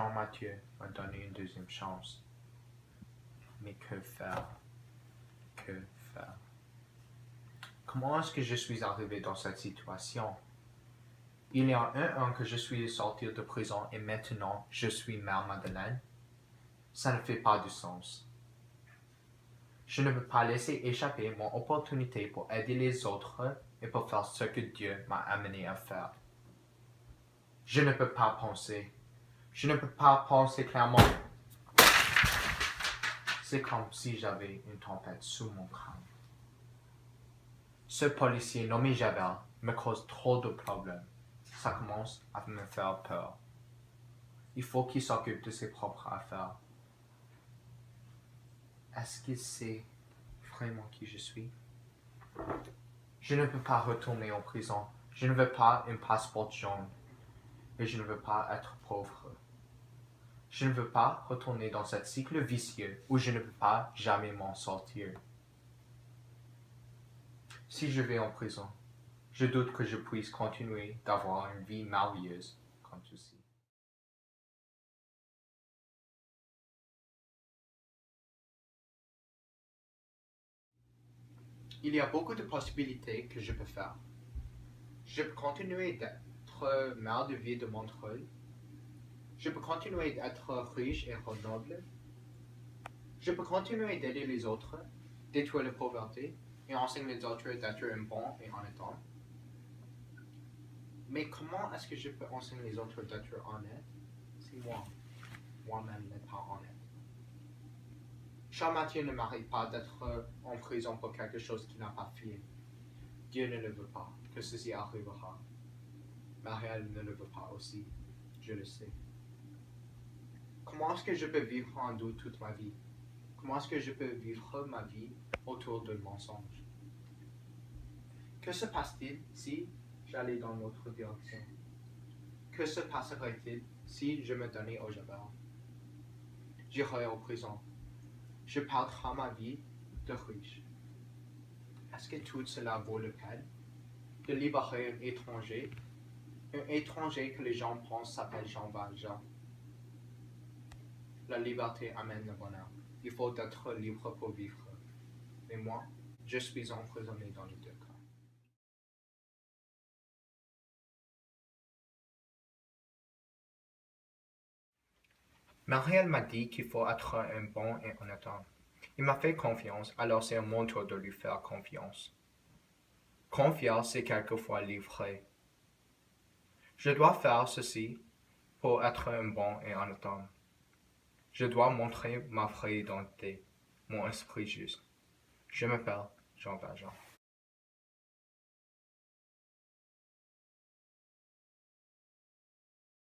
Jean-Mathieu m'a donné une deuxième chance. Mais que faire? Que faire? Comment est-ce que je suis arrivé dans cette situation? Il y a un an que je suis sorti de prison et maintenant je suis Mère Madeleine? Ça ne fait pas du sens. Je ne peux pas laisser échapper mon opportunité pour aider les autres et pour faire ce que Dieu m'a amené à faire. Je ne peux pas penser. Je ne peux pas penser clairement. C'est comme si j'avais une tempête sous mon crâne. Ce policier nommé Javel me cause trop de problèmes. Ça commence à me faire peur. Il faut qu'il s'occupe de ses propres affaires. Est-ce qu'il sait vraiment qui je suis? Je ne peux pas retourner en prison. Je ne veux pas un passeport jaune. Et je ne veux pas être pauvre. Je ne veux pas retourner dans ce cycle vicieux où je ne peux pas jamais m'en sortir. Si je vais en prison, je doute que je puisse continuer d'avoir une vie merveilleuse comme ceci. Il y a beaucoup de possibilités que je peux faire. Je peux continuer d'être maire de ville de Montreuil. Je peux continuer d'être riche et noble. Je peux continuer d'aider les autres, détruire la pauvreté et enseigner les autres d'être un bon et honnête homme. Mais comment est-ce que je peux enseigner les autres d'être honnête si moi-même n'est pas honnête? Jean-Mathieu ne m'arrête pas d'être en prison pour quelque chose qu'il n'a pas fait. Dieu ne le veut pas que ceci arrivera. Marielle ne le veut pas aussi, je le sais. Comment est-ce que je peux vivre en doute toute ma vie? Comment est-ce que je peux vivre ma vie autour d'un mensonge? Que se passe-t-il si j'allais dans l'autre direction? Que se passerait-il si je me donnais au Javel? J'irais en prison. Je perdrai ma vie de riche. Est-ce que tout cela vaut la peine? De libérer un étranger que les gens pensent s'appelle Jean Valjean. La liberté amène le bonheur. Il faut être libre pour vivre. Mais moi, je suis emprisonné dans les deux cas. Marielle m'a dit qu'il faut être un bon et honnête homme. Il m'a fait confiance, alors c'est à mon tour de lui faire confiance. Confier, c'est quelquefois livrer. Je dois faire ceci pour être un bon et honnête homme. Je dois montrer ma vraie identité, mon esprit juste. Je m'appelle Jean Valjean.